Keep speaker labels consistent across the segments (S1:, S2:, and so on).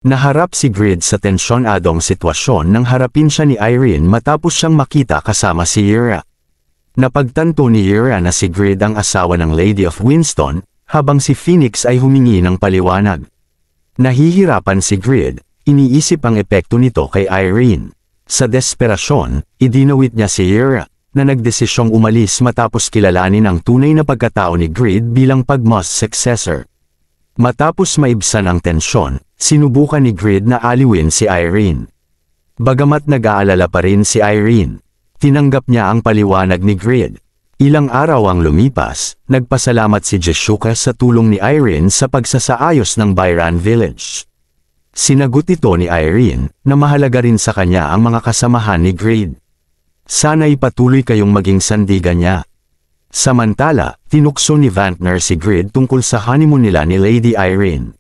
S1: Naharap si Grid sa tensyonadong sitwasyon nang harapin siya ni Irene matapos siyang makita kasama si Ira. Napagtanto ni Ira na si Grid ang asawa ng Lady of Winston, habang si Phoenix ay humingi ng paliwanag. Nahihirapan si Grid, iniisip ang epekto nito kay Irene. Sa desperasyon, idinawit niya si Ira, na nagdesisyong umalis matapos kilalanin ang tunay na pagkatao ni Grid bilang pagmas successor. Matapos maibsan ang tensyon, sinubukan ni Grid na aliwin si Irene. Bagamat nag-aalala pa rin si Irene, tinanggap niya ang paliwanag ni Grid. Ilang araw ang lumipas, nagpasalamat si Jessica sa tulong ni Irene sa pagsasaayos ng Byron Village. Sinagot ito ni Irene na mahalaga rin sa kanya ang mga kasamahan ni Grid. Sana'y patuloy kayong maging sandigan niya. Samantala, tinukso ni Vantner si Grid tungkol sa honeymoon nila ni Lady Irene.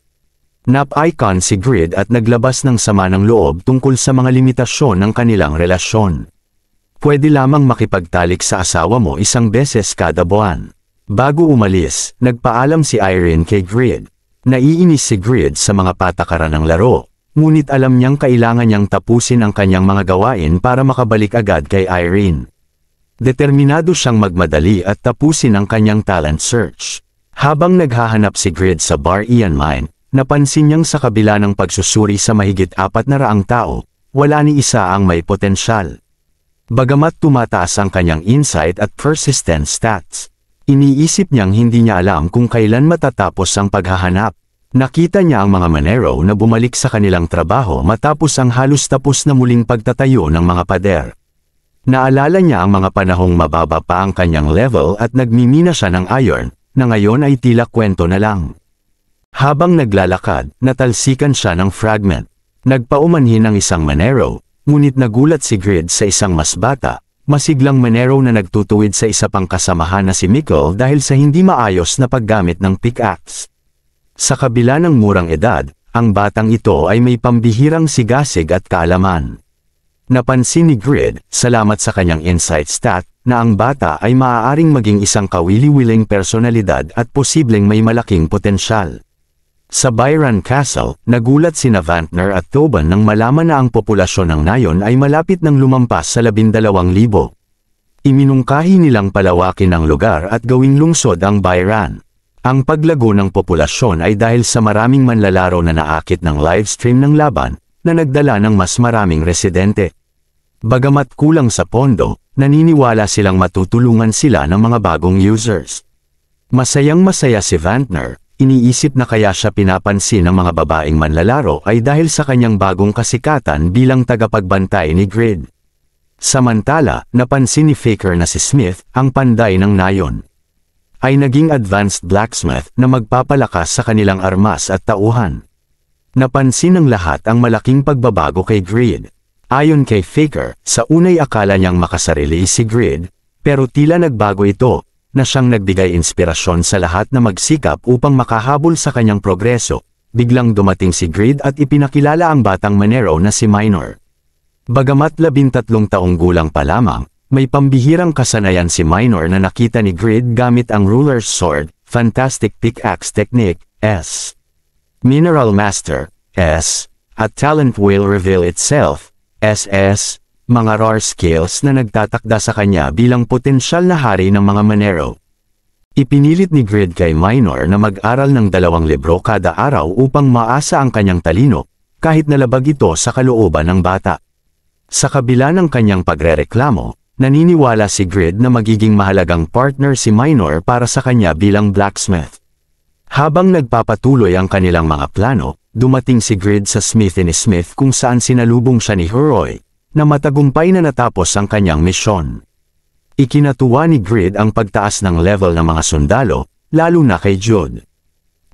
S1: Nap-icon si Grid at naglabas ng sama ng loob tungkol sa mga limitasyon ng kanilang relasyon. Pwede lamang makipagtalik sa asawa mo isang beses kada buwan. Bago umalis, nagpaalam si Irene kay Grid. Naiinis si Grid sa mga patakaran ng laro, ngunit alam niyang kailangan niyang tapusin ang kanyang mga gawain para makabalik agad kay Irene. Determinado siyang magmadali at tapusin ang kanyang talent search. Habang naghahanap si Grid sa bar Ian Mine, napansin niyang sa kabila ng pagsusuri sa mahigit 400 tao, wala ni isa ang may potensyal. Bagamat tumataas ang kanyang insight at persistent stats, iniisip niyang hindi niya alam kung kailan matatapos ang paghahanap. Nakita niya ang mga Manero na bumalik sa kanilang trabaho matapos ang halos tapos na muling pagtatayo ng mga pader. Naalala niya ang mga panahong mababa pa ang kanyang level at nagmimina siya ng iron, na ngayon ay tila kwento na lang. Habang naglalakad, natalsikan siya ng fragment. Nagpaumanhin ang isang Manero, ngunit nagulat si Grid sa isang mas bata, masiglang Manero na nagtutuwid sa isa pang kasamahan na si Mikkel dahil sa hindi maayos na paggamit ng pickaxe. Sa kabila ng murang edad, ang batang ito ay may pambihirang sigasig at kaalaman. Napansin ni Grid, salamat sa kanyang insight stat, na ang bata ay maaaring maging isang kawili-wiling personalidad at posibleng may malaking potensyal. Sa Byron Castle, nagulat sina Vantner at Tobin nang malaman na ang populasyon ng Nayon ay malapit ng lumampas sa 12,000. Iminungkahi nilang palawakin ang lugar at gawing lungsod ang Byron. Ang paglago ng populasyon ay dahil sa maraming manlalaro na naakit ng livestream ng laban, na nagdala ng mas maraming residente. Bagamat kulang sa pondo, naniniwala silang matutulungan sila ng mga bagong users. Masayang-masaya si Vantner. Iniisip na kaya siya pinapansin ng mga babaeng manlalaro ay dahil sa kanyang bagong kasikatan bilang tagapagbantay ni Grid. Samantala, napansin ni Faker na si Smith, ang panday ng Nayon, ay naging advanced blacksmith na magpapalakas sa kanilang armas at tauhan. Napansin ng lahat ang malaking pagbabago kay Grid. Ayon kay Faker, sa unay akala niyang makasarili si Grid, pero tila nagbago ito, na siyang nagbigay inspirasyon sa lahat na magsikap upang makahabol sa kanyang progreso. Biglang dumating si Grid at ipinakilala ang batang Manero na si Minor. Bagamat 13 taong gulang pa lamang, may pambihirang kasanayan si Minor na nakita ni Grid gamit ang Ruler's Sword, Fantastic Pickaxe Technique, S. Mineral Master, S. At Talent Will Reveal Itself, SS. Mga rare skills na nagtatakda sa kanya bilang potensyal na hari ng mga Manero. Ipinilit ni Grid kay Minor na mag-aral ng 2 libro kada araw upang maasa ang kanyang talino, kahit nalabag ito sa kalooban ng bata. Sa kabila ng kanyang pagrereklamo, naniniwala si Grid na magiging mahalagang partner si Minor para sa kanya bilang blacksmith. Habang nagpapatuloy ang kanilang mga plano, dumating si Grid sa Smith & Smith kung saan sinalubong siya ni Heroy, na matagumpay na natapos ang kanyang misyon. Ikinatuwa ni Grid ang pagtaas ng level ng mga sundalo, lalo na kay Jude,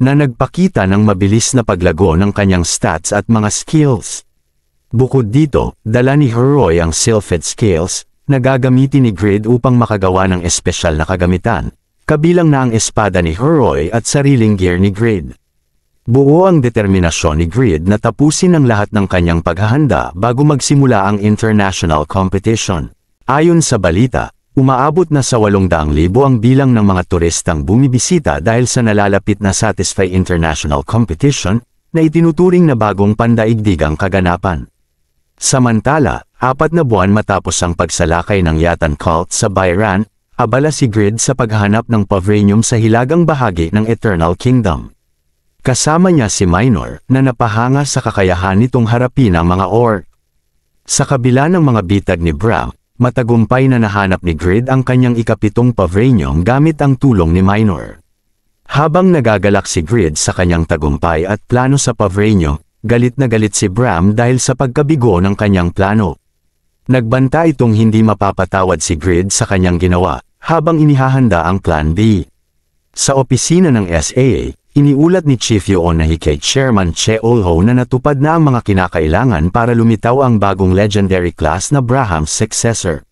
S1: na nagpakita ng mabilis na paglago ng kanyang stats at mga skills. Bukod dito, dala ni Heroy ang Sylphid skills, na gagamitin ni Grid upang makagawa ng espesyal na kagamitan, kabilang na ang espada ni Heroy at sariling gear ni Grid. Buo ang determinasyon ni Grid na tapusin ang lahat ng kanyang paghahanda bago magsimula ang international competition. Ayon sa balita, umaabot na sa 800,000 ang bilang ng mga turistang bumibisita dahil sa nalalapit na Satisfy International Competition, na itinuturing na bagong pandaigdigang kaganapan. Samantala, 4 na buwan matapos ang pagsalakay ng Yatan cult sa Bayran, abala si Grid sa paghahanap ng Pavranium sa hilagang bahagi ng Eternal Kingdom. Kasama niya si Minor na napahanga sa kakayahan nitong harapin ang mga orc. Sa kabila ng mga bitag ni Bram, matagumpay na nahanap ni Grid ang kanyang ika-7 Pavranium gamit ang tulong ni Minor. Habang nagagalak si Grid sa kanyang tagumpay at plano sa Pavranium, galit na galit si Bram dahil sa pagkabigo ng kanyang plano. Nagbanta itong hindi mapapatawad si Grid sa kanyang ginawa, habang inihahanda ang Plan B. Sa opisina ng SAA, iniulat ni Chief Yonahi kay Chairman Che Olho na natupad na ang mga kinakailangan para lumitaw ang bagong legendary class na Braham's successor.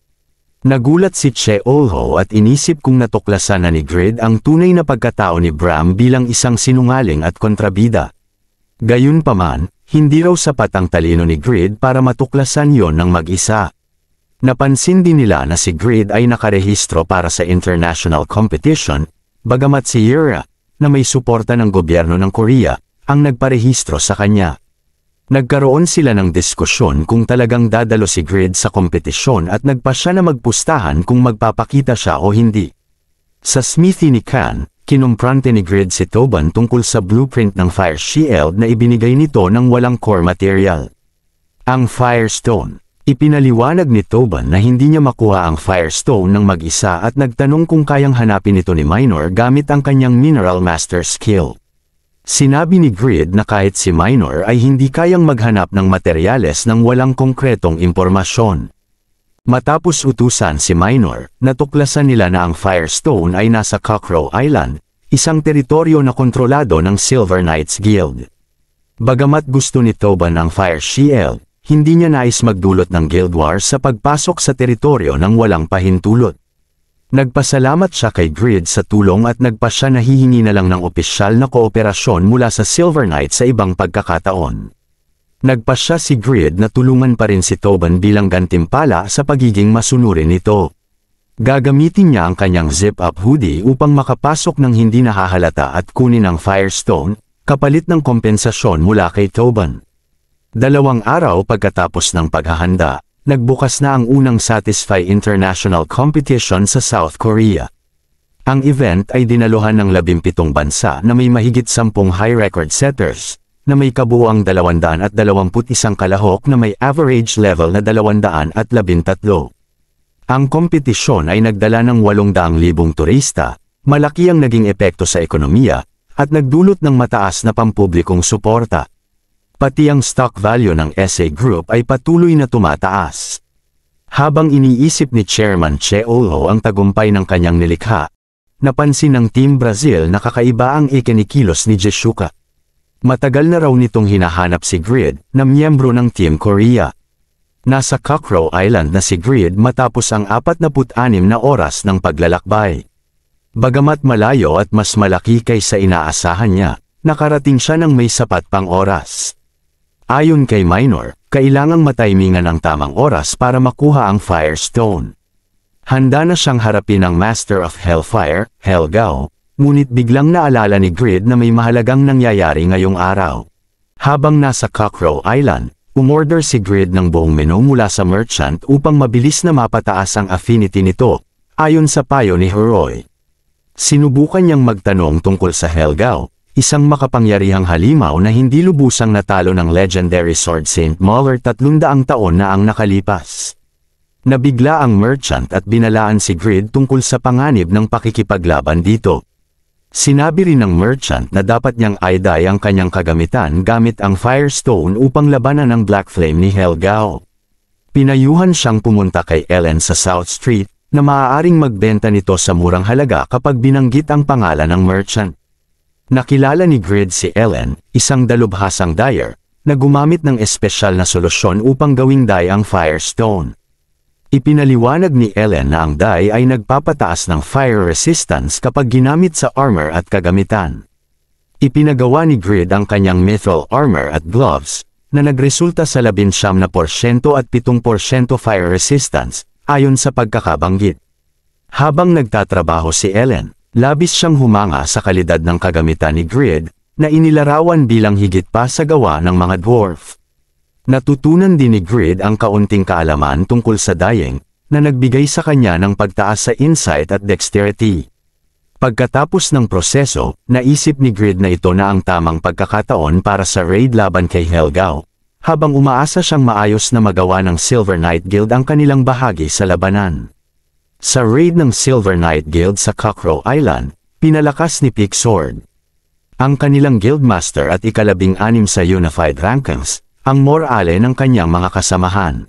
S1: Nagulat si Che Olho at inisip kung natuklasan na ni Grid ang tunay na pagkatao ni Bram bilang isang sinungaling at kontrabida. Gayunpaman, hindi raw sapat ang talino ni Grid para matuklasan yon ng mag-isa. Napansin din nila na si Grid ay nakarehistro para sa international competition, bagamat si Yura, na may suporta ng gobyerno ng Korea, ang nagparehistro sa kanya. Nagkaroon sila ng diskusyon kung talagang dadalo si Grid sa kompetisyon at nagpa siya na magpustahan kung magpapakita siya o hindi. Sa smithy ni Khan, kinumprante ni Grid si Toban tungkol sa blueprint ng Fire Shield na ibinigay nito ng walang core material. Ang Firestone. Ipinaliwanag ni Toban na hindi niya makuha ang Firestone ng mag-isa at nagtanong kung kayang hanapin ito ni Minor gamit ang kanyang Mineral Master skill. Sinabi ni Grid na kahit si Minor ay hindi kayang maghanap ng materyales ng walang konkretong impormasyon. Matapos utusan si Minor, natuklasan nila na ang Firestone ay nasa Cockcrow Island, isang teritoryo na kontrolado ng Silver Knights Guild. Bagamat gusto ni Toban ang Fire Shield, hindi niya nais magdulot ng Guild Wars sa pagpasok sa teritoryo ng walang pahintulot. Nagpasalamat siya kay Grid sa tulong at nagpa siya na hihingi na lang ng opisyal na kooperasyon mula sa Silver Knights sa ibang pagkakataon. Nagpa siya si Grid na tulungan pa rin si Toban bilang gantimpala sa pagiging masunurin nito. Gagamitin niya ang kanyang zip-up hoodie upang makapasok ng hindi nahahalata at kunin ang Firestone, kapalit ng kompensasyon mula kay Toban. 2 araw pagkatapos ng paghahanda, nagbukas na ang unang Satisfy International Competition sa South Korea. Ang event ay dinaluhan ng 17 bansa na may mahigit 10 high record setters, na may kabuuang 221 kalahok na may average level na 213. Ang kompetisyon ay nagdala ng 800,000 turista, malaki ang naging epekto sa ekonomiya, at nagdulot ng mataas na pampublikong suporta. Pati ang stock value ng SA Group ay patuloy na tumataas. Habang iniisip ni Chairman Che Olho ang tagumpay ng kanyang nilikha, napansin ng Team Brazil na kakaiba ang ikinikilos ni Jeshuka. Matagal na raw nitong hinahanap si Grid na miyembro ng Team Korea. Nasa Cockcrow Island na si Grid matapos ang 46 na oras ng paglalakbay. Bagamat malayo at mas malaki kaysa inaasahan niya, nakarating siya ng may sapat pang oras. Ayon kay Minor, kailangang matimingan ang tamang oras para makuha ang Firestone. Handa na siyang harapin ang Master of Hellfire, Helgao, ngunit biglang naalala ni Grid na may mahalagang nangyayari ngayong araw. Habang nasa Cockcrow Island, umorder si Grid ng buong menu mula sa merchant upang mabilis na mapataas ang affinity nito, ayon sa payo ni Heroy. Sinubukan niyang magtanong tungkol sa Helgao, isang makapangyarihang halimaw na hindi lubusang natalo ng legendary sword Saint Mauler 300 taon na ang nakalipas. Nabigla ang merchant at binalaan si Grid tungkol sa panganib ng pakikipaglaban dito. Sinabi rin ng merchant na dapat niyang i-dye ang kanyang kagamitan gamit ang Firestone upang labanan ang Black Flame ni Helgao. Pinayuhan siyang pumunta kay Ellen sa South Street, na maaaring magbenta nito sa murang halaga kapag binanggit ang pangalan ng merchant. Nakilala ni Grid si Ellen, isang dalubhasang dyer, na gumamit ng espesyal na solusyon upang gawing dye ang Firestone. Ipinaliwanag ni Ellen na ang dye ay nagpapataas ng fire resistance kapag ginamit sa armor at kagamitan. Ipinagawa ni Grid ang kanyang mithril armor at gloves, na nagresulta sa 19% at 7% fire resistance, ayon sa pagkakabanggit. Habang nagtatrabaho si Ellen, labis siyang humanga sa kalidad ng kagamitan ni Grid, na inilarawan bilang higit pa sa gawa ng mga dwarf. Natutunan din ni Grid ang kaunting kaalaman tungkol sa dyeing, na nagbigay sa kanya ng pagtaas sa insight at dexterity. Pagkatapos ng proseso, naisip ni Grid na ito na ang tamang pagkakataon para sa raid laban kay Helgao, habang umaasa siyang maayos na magawa ng Silver Knight Guild ang kanilang bahagi sa labanan. Sa raid ng Silver Knight Guild sa Cockcrow Island, pinalakas ni Picksword ang kanilang guildmaster at ika-16 sa Unified Rankings, ang morale ng kanyang mga kasamahan.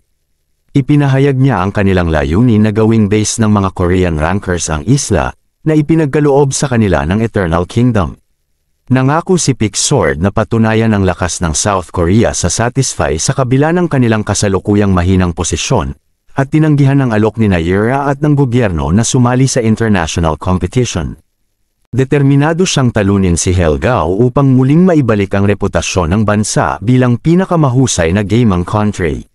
S1: Ipinahayag niya ang kanilang layunin na gawing base ng mga Korean rankers ang isla, na ipinagkaloob sa kanila ng Eternal Kingdom. Nangako si Picksword na patunayan ang lakas ng South Korea sa Satisfy sa kabila ng kanilang kasalukuyang mahinang posisyon, at tinanggihan ng alok ni Naira at ng gobyerno na sumali sa international competition. Determinado siyang talunin si Helgao upang muling maibalik ang reputasyon ng bansa bilang pinakamahusay na gaming country.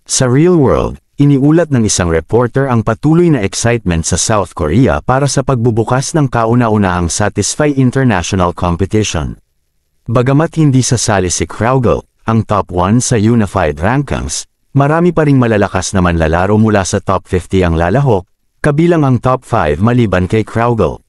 S1: Sa real world, iniulat ng isang reporter ang patuloy na excitement sa South Korea para sa pagbubukas ng kauna-unahang Satisfy International Competition. Bagamat hindi sasali si Kraugle, ang top 1 sa Unified Rankings, marami pa ring malalakas na manlalaro mula sa top 50 ang lalahok, kabilang ang top 5 maliban kay Kraugle.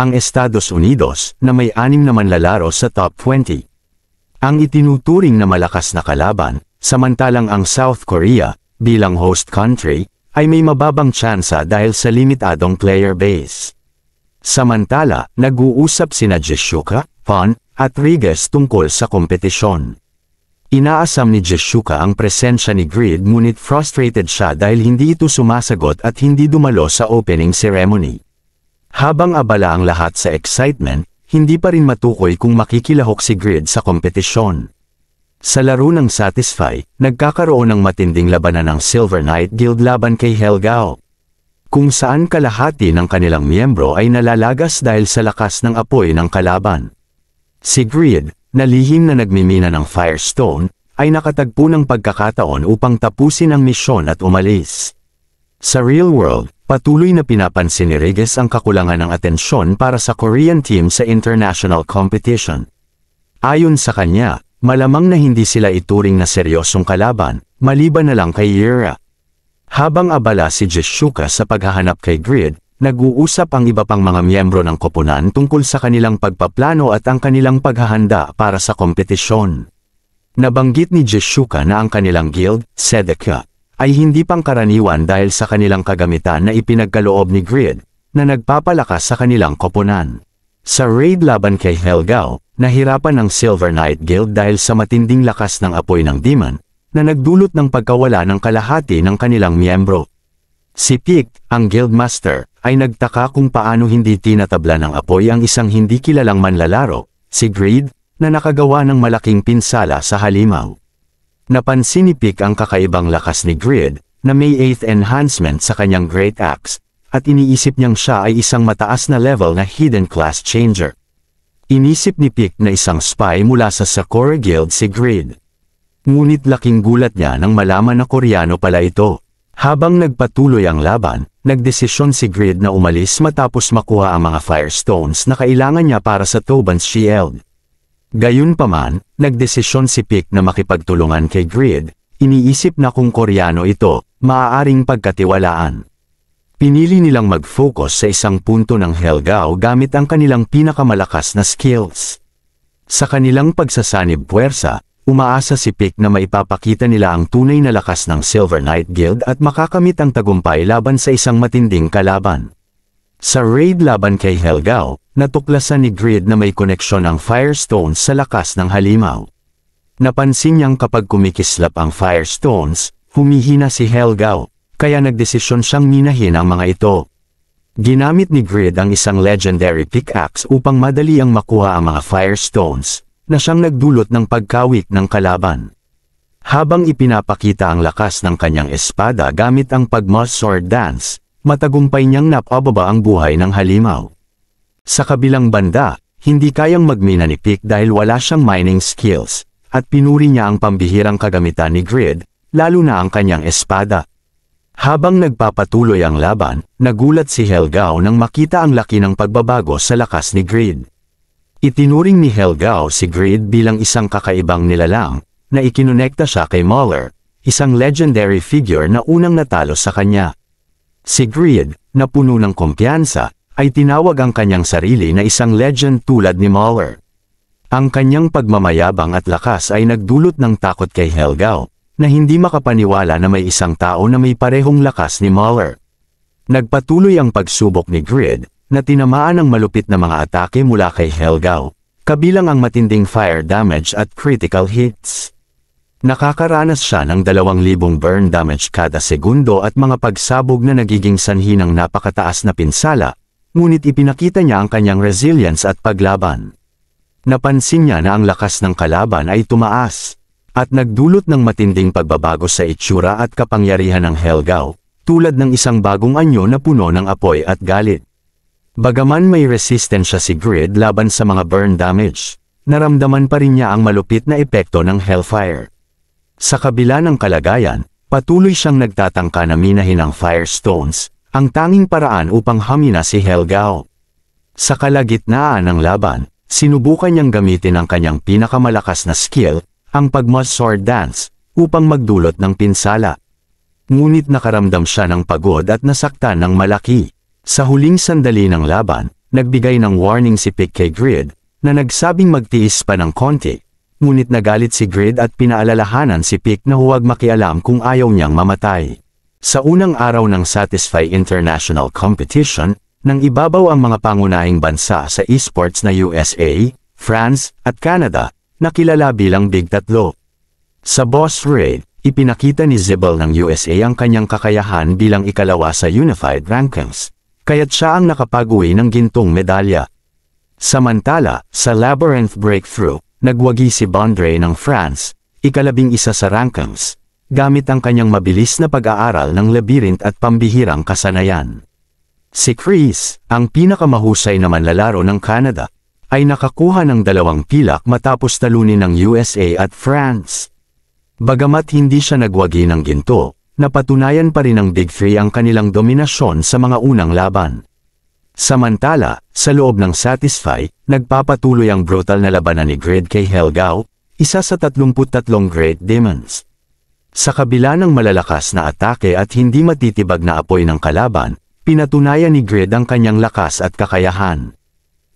S1: Ang Estados Unidos, na may 6 na manlalaro sa top 20. Ang itinuturing na malakas na kalaban, samantalang ang South Korea, bilang host country, ay may mababang tsansa dahil sa limitadong player base. Samantala, nag-uusap sina Jishuka, Pon, at Riges tungkol sa kompetisyon. Inaasam ni Jishuka ang presensya ni Grid ngunit frustrated siya dahil hindi ito sumasagot at hindi dumalo sa opening ceremony. Habang abala ang lahat sa excitement, hindi pa rin matukoy kung makikilahok si Grid sa kompetisyon. Sa laro ng Satisfy, nagkakaroon ng matinding labanan ng Silver Knight Guild laban kay Helgao, kung saan kalahati ng kanilang miyembro ay nalalagas dahil sa lakas ng apoy ng kalaban. Si Grid, na lihim na nagmimina ng Firestone, ay nakatagpo ng pagkakataon upang tapusin ang misyon at umalis. Sa real world, patuloy na pinapansin ni Riges ang kakulangan ng atensyon para sa Korean team sa international competition. Ayon sa kanya, malamang na hindi sila ituring na seryosong kalaban, maliban na lang kay Yura. Habang abala si Jishuka sa paghahanap kay Grid, nag-uusap ang iba pang mga miyembro ng koponan tungkol sa kanilang pagpaplano at ang kanilang paghahanda para sa kompetisyon. Nabanggit ni Jishuka na ang kanilang guild, Sedeka, ay hindi pangkaraniwan dahil sa kanilang kagamitan na ipinagkaloob ni Grid, na nagpapalakas sa kanilang koponan. Sa raid laban kay Helgao, nahirapan ang Silver Knight Guild dahil sa matinding lakas ng apoy ng demon, na nagdulot ng pagkawala ng kalahati ng kanilang miyembro. Si Pick, ang guildmaster, ay nagtaka kung paano hindi tinatabla ng apoy ang isang hindi kilalang manlalaro, si Grid, na nakagawa ng malaking pinsala sa halimaw. Napansin ni Pick ang kakaibang lakas ni Grid, na may 8th enhancement sa kanyang Great Axe, at iniisip niyang siya ay isang mataas na level na hidden class changer. Inisip ni Pick na isang spy mula sa Sakura Guild si Grid. Ngunit laking gulat niya nang malaman na Koreano pala ito. Habang nagpatuloy ang laban, nagdesisyon si Grid na umalis matapos makuha ang mga Firestones na kailangan niya para sa Toban's Shield. Gayunpaman, nagdesisyon si Pick na makipagtulungan kay Grid, iniisip na kung Koreano ito, maaaring pagkatiwalaan. Pinili nilang mag-focus sa isang punto ng Helgao gamit ang kanilang pinakamalakas na skills. Sa kanilang pagsasanib puwersa, umaasa si Pick na maipapakita nila ang tunay na lakas ng Silver Knight Guild at makakamit ang tagumpay laban sa isang matinding kalaban. Sa raid laban kay Helgao, natuklasan ni Grid na may koneksyon ang Firestones sa lakas ng halimaw. Napansin niyang kapag kumikislap ang Firestones, humihina si Helgao, kaya nagdesisyon siyang minahin ang mga ito. Ginamit ni Grid ang isang legendary pickaxe upang madali ang makuha ang mga Firestones, na siyang nagdulot ng pagkawik ng kalaban. Habang ipinapakita ang lakas ng kanyang espada gamit ang pag-moss sword dance, matagumpay niyang napababa ang buhay ng halimaw. Sa kabilang banda, hindi kayang magmina ni Pick dahil wala siyang mining skills, at pinuri niya ang pambihirang kagamitan ni Grid, lalo na ang kanyang espada. Habang nagpapatuloy ang laban, nagulat si Helgao nang makita ang laki ng pagbabago sa lakas ni Grid. Itinuring ni Helgao si Grid bilang isang kakaibang nilalang, na ikinonekta siya kay Mahler, isang legendary figure na unang natalo sa kanya. Si Grid, na puno ng kumpiyansa, ay tinawag ang kanyang sarili na isang legend tulad ni Mahler. Ang kanyang pagmamayabang at lakas ay nagdulot ng takot kay Helgao, na hindi makapaniwala na may isang tao na may parehong lakas ni Mahler. Nagpatuloy ang pagsubok ni Grid, na tinamaan ng malupit na mga atake mula kay Helgao, kabilang ang matinding fire damage at critical hits. Nakakaranas siya ng 2,000 burn damage kada segundo at mga pagsabog na nagiging sanhi ng napakataas na pinsala, ngunit ipinakita niya ang kanyang resilience at paglaban. Napansin niya na ang lakas ng kalaban ay tumaas, at nagdulot ng matinding pagbabago sa itsura at kapangyarihan ng Helgao, tulad ng isang bagong anyo na puno ng apoy at galit. Bagaman may resistensya si Grid laban sa mga burn damage, naramdaman pa rin niya ang malupit na epekto ng Hellfire. Sa kabila ng kalagayan, patuloy siyang nagtatangka na minahin ang Firestones, ang tanging paraan upang hamina si Helgao. Sa kalagitnaan ng laban, sinubukan niyang gamitin ang kanyang pinakamalakas na skill, ang pag-mud sword dance, upang magdulot ng pinsala. Ngunit nakaramdam siya ng pagod at nasaktan ng malaki. Sa huling sandali ng laban, nagbigay ng warning si Pick kay Grid, na nagsabing magtiis pa ng konti, ngunit nagalit si Grid at pinaalalahanan si Pick na huwag makialam kung ayaw niyang mamatay. Sa unang araw ng Satisfy International Competition, nang ibabaw ang mga pangunahing bansa sa esports na USA, France, at Canada, nakilala bilang Big Tatlo. Sa boss raid, ipinakita ni Zibel ng USA ang kanyang kakayahan bilang ikalawa sa Unified Rankings, kaya't siya ang nakapag-uwi ng gintong medalya. Samantala, sa Labyrinth Breakthrough, nagwagi si Bondre ng France, ika-11 sa rankings, gamit ang kanyang mabilis na pag-aaral ng labyrinth at pambihirang kasanayan. Si Chris, ang pinakamahusay na manlalaro ng Canada, ay nakakuha ng 2 pilak matapos talunin ng USA at France. Bagamat hindi siya nagwagi ng ginto, napatunayan pa rin ng Big Three ang kanilang dominasyon sa mga unang laban. Samantala, sa loob ng Satisfy, nagpapatuloy ang brutal na labanan ni Grid kay Helgao, isa sa 33 Great Demons. Sa kabila ng malalakas na atake at hindi matitibag na apoy ng kalaban, pinatunayan ni Grid ang kanyang lakas at kakayahan.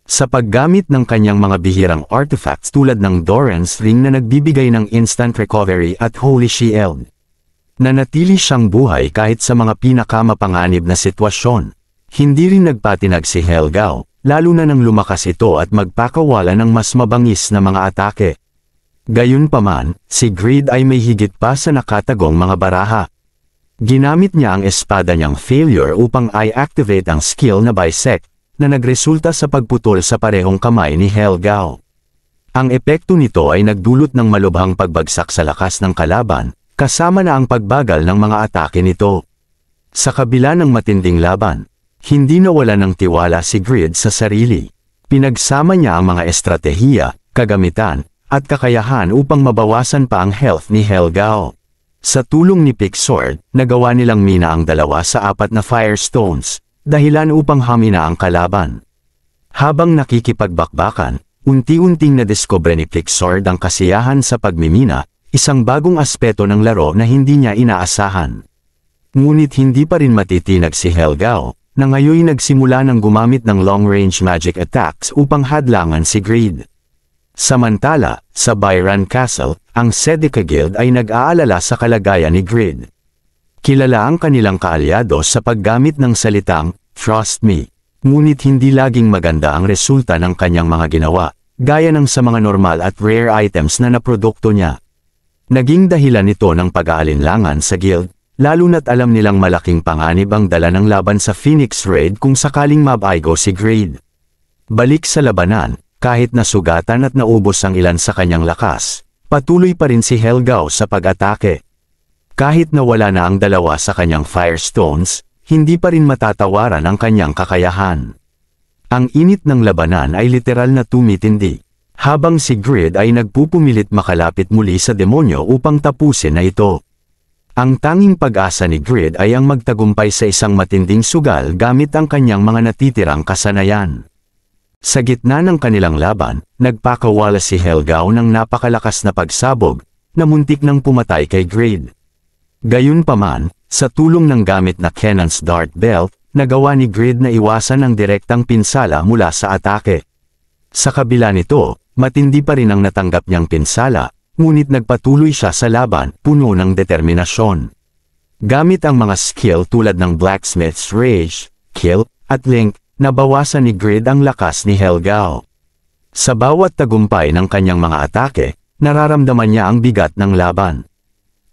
S1: Sa paggamit ng kanyang mga bihirang artifacts tulad ng Doran's Ring na nagbibigay ng instant recovery at Holy Shield, nanatili siyang buhay kahit sa mga pinakamapanganib na sitwasyon. Hindi rin nagpatinag si Helgao, lalo na nang lumakas ito at magpakawala ng mas mabangis na mga atake. Gayunpaman, si Grid ay may higit pa sa nakatagong mga baraha. Ginamit niya ang espada niyang Failure upang i-activate ang skill na Bisect, na nagresulta sa pagputol sa parehong kamay ni Helgao. Ang epekto nito ay nagdulot ng malubhang pagbagsak sa lakas ng kalaban, kasama na ang pagbagal ng mga atake nito. Sa kabila ng matinding laban, hindi nawala ng tiwala si Grid sa sarili. Pinagsama niya ang mga estratehiya, kagamitan, at kakayahan upang mabawasan pa ang health ni Helgao. Sa tulong ni Pixord, nagawa nilang mina ang 2 sa 4 na Firestones, dahilan upang hamina ang kalaban. Habang nakikipagbakbakan, unti-unting nadiskubre ni Pixord ang kasiyahan sa pagmimina, isang bagong aspeto ng laro na hindi niya inaasahan. Ngunit hindi pa rin matitinag si Helgao, na ngayon nagsimula ng gumamit ng long-range magic attacks upang hadlangan si Grid. Samantala, sa Byron Castle, ang Sedeca Guild ay nag-aalala sa kalagayan ni Grid. Kilala ang kanilang kaalyado sa paggamit ng salitang, "Trust me." Ngunit hindi laging maganda ang resulta ng kanyang mga ginawa, gaya ng sa mga normal at rare items na naprodukto niya. Naging dahilan ito ng pag-aalinlangan sa guild, lalo na't alam nilang malaking panganib ang dala ng laban sa Phoenix Raid kung sakaling mabaigo si Grid. Balik sa labanan, kahit nasugatan at naubos ang ilan sa kanyang lakas, patuloy pa rin si Helgao sa pag-atake. Kahit nawala na ang 2 sa kanyang Firestones, hindi pa rin matatawaran ang kanyang kakayahan. Ang init ng labanan ay literal na tumitindi, habang si Grid ay nagpupumilit makalapit muli sa demonyo upang tapusin na ito. Ang tanging pag-asa ni Grid ay ang magtagumpay sa isang matinding sugal gamit ang kanyang mga natitirang kasanayan. Sa gitna ng kanilang laban, nagpakawala si Helgao ng napakalakas na pagsabog, na muntik nang pumatay kay Grid. Gayunpaman, sa tulong ng gamit na Cannon's Dart Belt, nagawa ni Grid na iwasan ang direktang pinsala mula sa atake. Sa kabila nito, matindi pa rin ang natanggap niyang pinsala, ngunit nagpatuloy siya sa laban, puno ng determinasyon. Gamit ang mga skill tulad ng Blacksmith's Rage, Kill, at Link, nabawasan ni Grid ang lakas ni Helgao. Sa bawat tagumpay ng kanyang mga atake, nararamdaman niya ang bigat ng laban.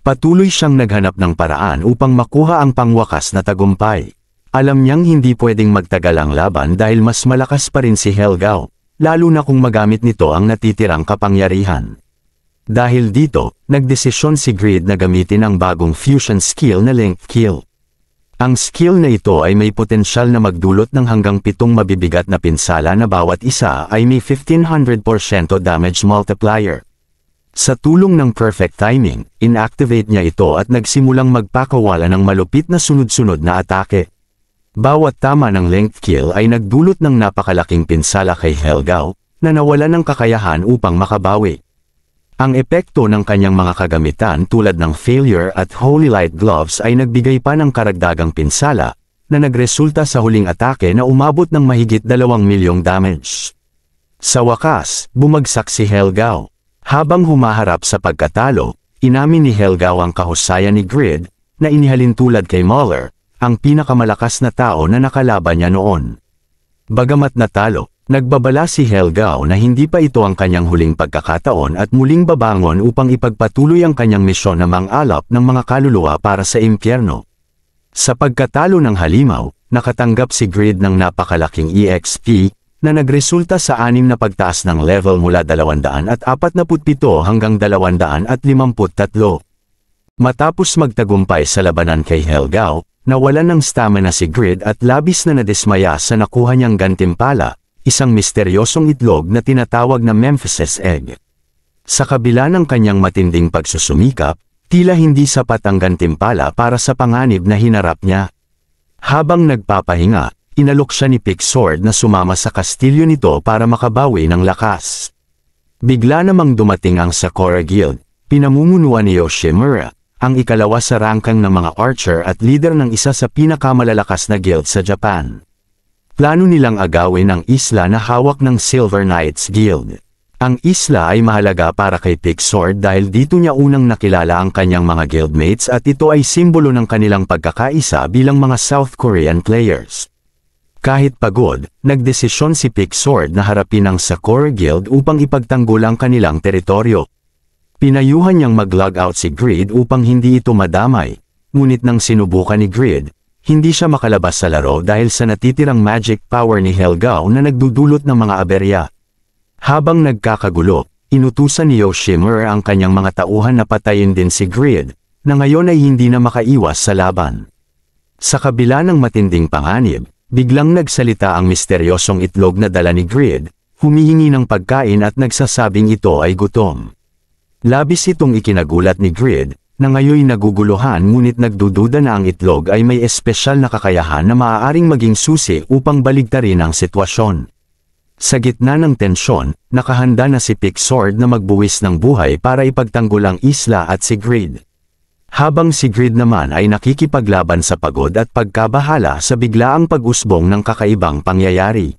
S1: Patuloy siyang naghanap ng paraan upang makuha ang pangwakas na tagumpay. Alam niyang hindi pwedeng magtagal ang laban dahil mas malakas pa rin si Helgao, lalo na kung magamit nito ang natitirang kapangyarihan. Dahil dito, nagdesisyon si Grid na gamitin ang bagong fusion skill na Link Kill. Ang skill na ito ay may potensyal na magdulot ng hanggang 7 mabibigat na pinsala na bawat isa ay may 1500% damage multiplier. Sa tulong ng perfect timing, inactivate niya ito at nagsimulang magpakawala ng malupit na sunod-sunod na atake. Bawat tama ng Link Kill ay nagdulot ng napakalaking pinsala kay Helgao, na nawala ng kakayahan upang makabawi. Ang epekto ng kanyang mga kagamitan tulad ng Failure at Holy Light Gloves ay nagbigay pa ng karagdagang pinsala, na nagresulta sa huling atake na umabot ng mahigit 2 milyong damage. Sa wakas, bumagsak si Helgao. Habang humaharap sa pagkatalo, inamin ni Helgao ang kahusayan ni Grid, na inihalin tulad kay Mauler, ang pinakamalakas na tao na nakalaban niya noon. Bagamat natalo, nagbabala si Helgao na hindi pa ito ang kanyang huling pagkakataon at muling babangon upang ipagpatuloy ang kanyang misyon na mangalap ng mga kaluluwa para sa impyerno. Sa pagkatalo ng halimaw, nakatanggap si Grid ng napakalaking EXP, na nagresulta sa 6 na pagtaas ng level mula 247 hanggang 253. Matapos magtagumpay sa labanan kay Helgao, nawalan ng stamina si Grid at labis na nadismaya sa nakuha niyang gantimpala, isang misteryosong itlog na tinatawag na Memphis's Egg. Sa kabila ng kanyang matinding pagsusumikap, tila hindi sapat ang gantimpala para sa panganib na hinarap niya. Habang nagpapahinga, inalok siya ni Pixord na sumama sa kastilyo nito para makabawi ng lakas. Bigla namang dumating ang Sakura Guild, pinamumunuan ni Yoshimura, ang ikalawa sa rangkang ng mga archer at leader ng isa sa pinakamalalakas na guild sa Japan. Plano nilang agawin ang isla na hawak ng Silver Knights Guild. Ang isla ay mahalaga para kay Pixord dahil dito niya unang nakilala ang kanyang mga guildmates at ito ay simbolo ng kanilang pagkakaisa bilang mga South Korean players. Kahit pagod, nagdesisyon si Pixord na harapin ang Sakura Guild upang ipagtanggol ang kanilang teritoryo. Pinayuhan niyang mag-log out si Grid upang hindi ito madamay, ngunit nang sinubukan ni Grid, hindi siya makalabas sa laro dahil sa natitirang magic power ni Helgao na nagdudulot ng mga aberya. Habang nagkakagulo, inutusan ni Yoshimura ang kanyang mga tauhan na patayin din si Grid, na ngayon ay hindi na makaiwas sa laban. Sa kabila ng matinding panganib, biglang nagsalita ang misteryosong itlog na dala ni Grid, humihingi ng pagkain at nagsasabing ito ay gutom. Labis itong ikinagulat ni Grid, na ngayoy naguguluhan ngunit nagdududa na ang itlog ay may espesyal na kakayahan na maaaring maging susi upang baligtarin ang sitwasyon. Sa gitna ng tensyon, nakahanda na si Pixord na magbuwis ng buhay para ipagtanggol ang isla at si Grid. Habang si Grid naman ay nakikipaglaban sa pagod at pagkabahala sa biglaang pag-usbong ng kakaibang pangyayari.